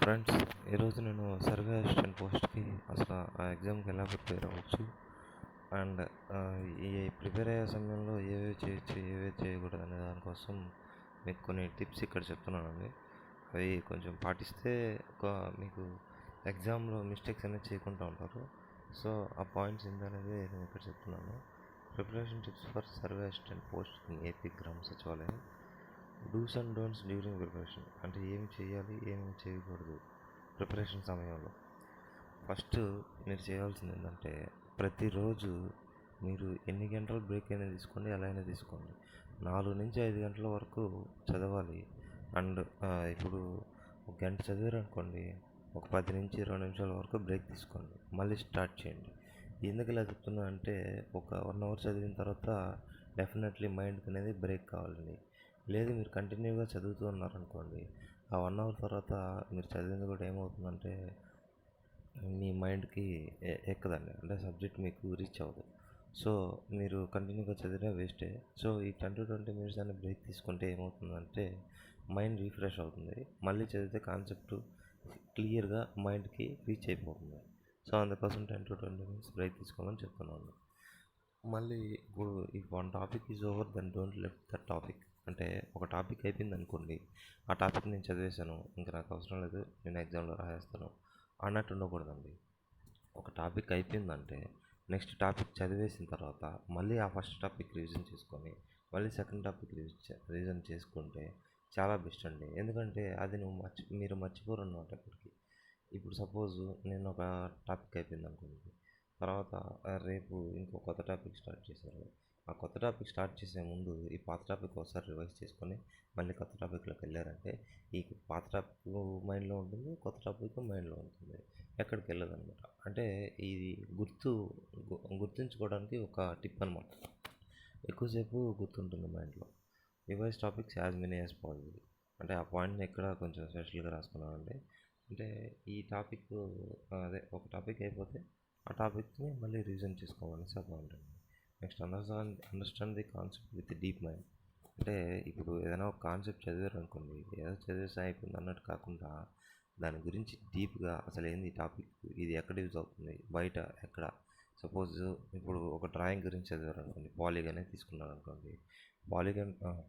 Friends, ఈరోజు నేను survey assistant పోస్ట్కి అసలు ఆ ఎగ్జామ్కి ఎలా ప్రిపేర్ అవ్వచ్చు అండ్ ఈ ప్రిపేర్ అయ్యే సమయంలో ఏవేవి చేయొచ్చు ఏవేవి చేయకూడదు అనే దానికోసం మీకు కొన్ని టిప్స్ ఇక్కడ చెప్తున్నానండి. అవి కొంచెం పాటిస్తే మీకు ఎగ్జామ్లో మిస్టేక్స్ అనేది చేయకుండా ఉంటారు. సో ఆ పాయింట్స్ ఏంటనేది నేను ఇక్కడ చెప్తున్నాను. Preparation tips for survey assistant post in AP Grama Sachivalayam. Dos and don'ts during preparation అంటే ఏమి చేయాలి ఏమి చేయకూడదు ప్రిపరేషన్ సమయంలో. ఫస్ట్ మీరు చేయాల్సింది ఏంటంటే, ప్రతిరోజు మీరు ఎన్ని గంటలు బ్రేక్ అయినా తీసుకోండి, ఎలా అయినా తీసుకోండి, 4 నుంచి 5 గంటల వరకు చదవాలి. అండ్ ఇప్పుడు ఒక గంట చదివారు అనుకోండి, ఒక 10 నుంచి 20 నిమిషాల వరకు బ్రేక్ తీసుకోండి, మళ్ళీ స్టార్ట్ చేయండి. ఎందుకు ఇలా చెప్తున్నా అంటే, ఒక 1 అవర్ చదివిన తర్వాత డెఫినెట్లీ మైండ్కి అనేది బ్రేక్ కావాలండి. లేదు మీరు కంటిన్యూగా చదువుతూ ఉన్నారనుకోండి, ఆ 1 అవర్ తర్వాత మీరు చదివింది కూడా ఏమవుతుందంటే మీ మైండ్కి ఎక్కదండి, అంటే సబ్జెక్ట్ మీకు రీచ్ అవ్వదు. సో మీరు కంటిన్యూగా చదివినా వేస్టే. సో ఈ 10 to 20 మినిట్స్ అనే బ్రేక్ తీసుకుంటే ఏమవుతుందంటే మైండ్ రీఫ్రెష్ అవుతుంది, మళ్ళీ చదివితే కాన్సెప్ట్ క్లియర్గా మైండ్కి రీచ్ అయిపోతుంది. సో అందుకోసం 10 to 20 మినిట్స్ బ్రేక్ తీసుకోమని చెప్తున్నాను. మళ్ళీ ఇప్పుడు if one topic is over then don't left that topic. అంటే ఒక టాపిక్ అయిపోయింది అనుకోండి, ఆ టాపిక్ నేను చదివేశాను, ఇంకా నాకు అవసరం లేదు, నేను ఎగ్జామ్లో రాసేస్తాను అన్నట్టు ఉండకూడదండి. ఒక టాపిక్ అయిపోయిందంటే నెక్స్ట్ టాపిక్ చదివేసిన తర్వాత మళ్ళీ ఆ ఫస్ట్ టాపిక్ రివిజన్ చేసుకొని మళ్ళీ సెకండ్ టాపిక్ రివిజన్ చేసుకుంటే చాలా బెస్ట్ అండి. ఎందుకంటే అది మీరు మర్చిపోరు అన్నమాట ఇప్పటికి. ఇప్పుడు సపోజ్ నేను ఒక టాపిక్ అయిపోయింది అనుకోండి, తర్వాత రేపు ఇంకో కొత్త టాపిక్ స్టార్ట్ చేశారు. ఆ కొత్త టాపిక్ స్టార్ట్ చేసే ముందు ఈ పాత టాపిక్ ఒకసారి రివైజ్ చేసుకొని మళ్ళీ కొత్త టాపిక్లోకి వెళ్ళారంటే ఈ పాత టాపిక్ మైండ్లో ఉంటుంది, కొత్త టాపిక్ మైండ్లో ఉంటుంది, ఎక్కడికి వెళ్ళదన్నమాట. అంటే ఇది గుర్తుంచుకోవడానికి ఒక టిప్ అనమాట. ఎక్కువసేపు గుర్తుంటుంది మైండ్లో. Revise topics as many as possible. అంటే ఆ పాయింట్ని ఎక్కడ కొంచెం స్పెషల్గా రాసుకున్నామంటే, అంటే ఈ టాపిక్ ఒక టాపిక్ అయిపోతే ఆ టాపిక్ని మళ్ళీ రివిజన్ చేసుకోవాలని పాయింట్ అండి. Next understand the concept with deep mind. అంటే ఇప్పుడు ఏదైనా ఒక కాన్సెప్ట్ చదివారు అనుకోండి, ఏదో చదివేసి అయిపోయింది అన్నట్టు కాకుండా దాని గురించి డీప్గా అసలు ఏంది ఈ టాపిక్, ఇది ఎక్కడ యూజ్ అవుతుంది, బయట ఎక్కడ. సపోజ్ ఇప్పుడు ఒక డ్రాయింగ్ గురించి చదివారు అనుకోండి, పాలిగానే తీసుకున్నారు అనుకోండి,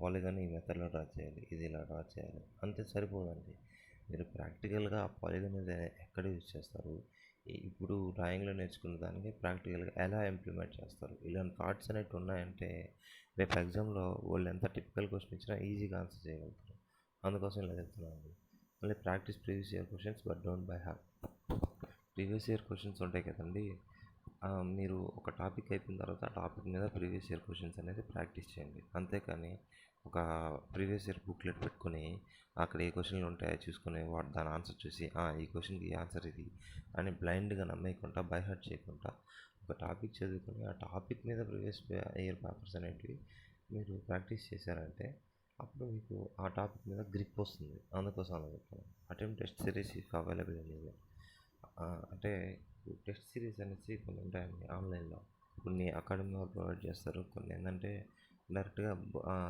పాలిగాన్ ఈ మెథడ్లో డ్రా చేయాలి, ఇది ఇలా డ్రా చేయాలి అంతే సరిపోదండి. మీరు ప్రాక్టికల్గా ఆ పాలిగాన్ అనేది ఎక్కడ యూజ్ చేస్తారు, ఇప్పుడు డ్రాయింగ్లో నేర్చుకున్న దానికి ప్రాక్టికల్గా ఎలా ఇంప్లిమెంట్ చేస్తారు, ఇలాంటి థాట్స్ అనేవి ఉన్నాయంటే రేపు ఎగ్జామ్లో వాళ్ళు ఎంత టిపికల్ క్వశ్చన్ ఇచ్చినా ఈజీగా ఆన్సర్ చేయగలుగుతారు. అందుకోసం ఇలా చెప్తున్నాను. మళ్ళీ practice previous year questions but don't by heart. Previous year questions ఉంటాయి కదండి, మీరు ఒక టాపిక్ అయిపోయిన తర్వాత ఆ టాపిక్ మీద ప్రీవియస్ ఇయర్ క్వశ్చన్స్ అనేది ప్రాక్టీస్ చేయండి. అంతేకాని ఒక ప్రీవియస్ ఇయర్ బుక్లెట్ పెట్టుకొని అక్కడ ఏ క్వశ్చన్లు ఉంటాయో చూసుకొని దాని ఆన్సర్ చూసి ఈ క్వశ్చన్కి ఆన్సర్ ఇది అని బ్లైండ్గా నమ్మేయకుండా బై హార్ట్ చేయకుండా ఒక టాపిక్ చదువుకొని ఆ టాపిక్ మీద ప్రీవియస్ ఇయర్ పేపర్స్ అనేటివి మీరు ప్రాక్టీస్ చేశారంటే అప్పుడు మీకు ఆ టాపిక్ మీద గ్రిప్ వస్తుంది. అందుకోసం అలా చెప్తాను. Attempt test series if available అనేది, అంటే టెస్ట్ సిరీస్ అనేసి కొన్ని ఉంటాయండి ఆన్లైన్లో. కొన్ని అకాడమీ వాళ్ళు ప్రొవైడ్ చేస్తారు, కొన్ని ఏంటంటే డైరెక్ట్గా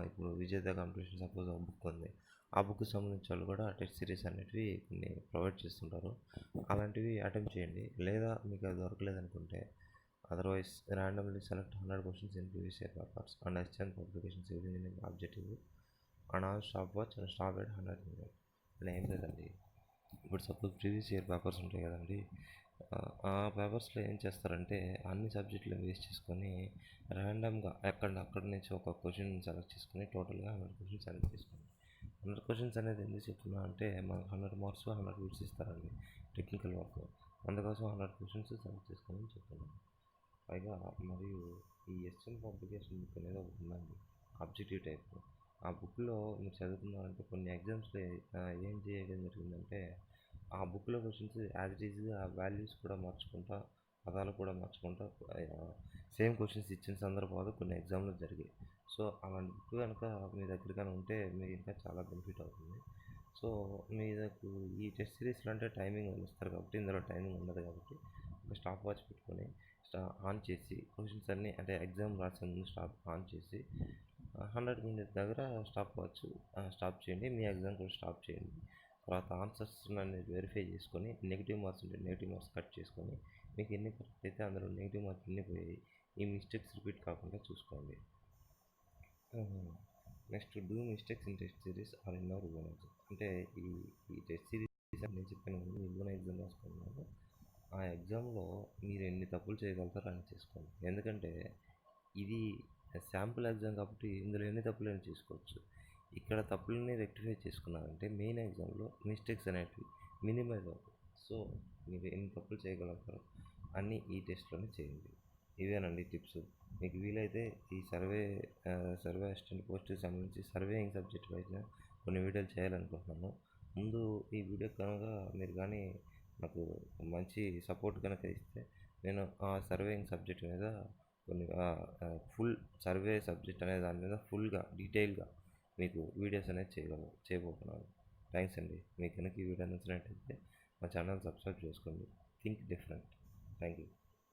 ఇప్పుడు విజేత సపోజ్ ఒక బుక్ ఉంది, ఆ బుక్కి సంబంధించిన వాళ్ళు కూడా టెస్ట్ సిరీస్ అనేటివి కొన్ని ప్రొవైడ్ చేస్తుంటారు. అలాంటివి అటెంప్ట్ చేయండి. లేదా మీకు అది దొరకలేదనుకుంటే otherwise randomly select 100 questions in previous year papers and extend publications using objective and all stop watch and stop at 100 అని ఏం లేదండి. ఇప్పుడు సపోజ్ ప్రీవియస్ ఇయర్ పేపర్స్ ఉంటాయి కదండి, ఆ పేపర్స్లో ఏం చేస్తారంటే అన్ని సబ్జెక్టులు వేస్ట్ చేసుకొని ర్యాండమ్గా అక్కడ నుంచి ఒక క్వశ్చన్ సెలెక్ట్ చేసుకొని టోటల్గా 100 క్వశ్చన్స్ సెలెక్ట్ చేసుకోండి. 100 క్వశ్చన్స్ అనేది ఎందుకు చెప్తున్నా అంటే మనకు 100 మార్క్స్ 100 బిట్స్ ఇస్తారండి టెక్నికల్ వర్క్. అందుకోసం 100 క్వశ్చన్స్ సెలెక్ట్ చేసుకోమని చెప్తున్నాను. పైగా మరియు ఈ ఎస్ఎన్ పబ్లికేషన్ బుక్ అనేది ఒకటి ఉందండి, ఆబ్జెక్టివ్ టైప్. ఆ బుక్లో మీరు చదువుకున్నారంటే కొన్ని ఎగ్జామ్స్లో ఏం చేయడం జరిగిందంటే ఆ బుక్లో క్వశ్చన్స్ యాజ్ ఇట్ ఈజ్గా వాల్యూస్ కూడా మార్చుకుంటా, పదాలు కూడా మార్చుకుంటా సేమ్ క్వశ్చన్స్ ఇచ్చిన సందర్భాలు కొన్ని ఎగ్జామ్లో జరిగాయి. సో అలాంటి బుక్ కనుక మీ దగ్గర కానీ ఉంటే మీకు ఇంకా చాలా బెనిఫిట్ అవుతుంది. సో మీకు ఈ టెస్ట్ సిరీస్లో అంటే టైమింగ్ ఇస్తారు కాబట్టి ఇందులో టైమింగ్ ఉండదు కాబట్టి ఒక స్టాప్ వాచ్ పెట్టుకొని ఆన్ చేసి క్వశ్చన్స్ అన్నీ, అంటే ఎగ్జామ్ రాసే ముందు ఆన్ చేసి 100 మినిట్స్ దగ్గర స్టాప్ వాచ్ స్టాప్ చేయండి, మీ ఎగ్జామ్ కూడా స్టాప్ చేయండి. తర్వాత ఆన్సర్స్ అనేది వెరిఫై చేసుకొని నెగిటివ్ మార్క్స్ ఉంటే నెగిటివ్ మార్క్స్ కట్ చేసుకొని మీకు ఎన్ని కరెక్ట్ అయితే అందులో నెగిటివ్ మార్క్స్ ఎన్ని పోయాయి ఈ మిస్టేక్స్ రిపీట్ కాకుండా చూసుకోండి. Next do mistakes in test series or in our own exam. అంటే ఈ టెస్ట్ సిరీస్ నేను చెప్పిన ముందు మీ ఓన్ ఎగ్జామ్ రాసుకున్నాను. ఆ ఎగ్జామ్లో మీరు ఎన్ని తప్పులు చేయగలుగుతారో అని చేసుకోండి. ఎందుకంటే ఇది శాంపుల్ ఎగ్జామ్ కాబట్టి ఇందులో ఎన్ని తప్పులైనా చేసుకోవచ్చు. ఇక్కడ తప్పులని రెక్టిఫై చేసుకున్నారంటే మెయిన్ ఎగ్జామ్లో మిస్టేక్స్ అనేటివి మినిమైజ్ అవుతాయి. సో మీరు ఎన్ని తప్పులు చేయగలుగుతారో అన్నీ ఈ టెస్ట్లోనే చేయండి. ఇవేనండి టిప్స్. మీకు వీలైతే ఈ సర్వే అసిస్టెంట్ పోస్ట్కి సంబంధించి సర్వేయింగ్ సబ్జెక్ట్ వైజ్గా కొన్ని వీడియోలు చేయాలనుకుంటున్నాను. ముందు ఈ వీడియో కనుక మీరు కానీ నాకు మంచి సపోర్ట్ కనుక ఇస్తే నేను ఆ సర్వేయింగ్ సబ్జెక్ట్ మీద కొన్ని ఫుల్ సర్వే సబ్జెక్ట్ అనే దాని మీద ఫుల్గా డీటెయిల్గా మీకు వీడియోస్ అనేది చేయబోతున్నాను. థ్యాంక్స్ అండి. మీకు కనుక ఈ వీడియో నచ్చినట్టయితే మా ఛానల్ సబ్స్క్రైబ్ చేసుకోండి. Think different. Thank you.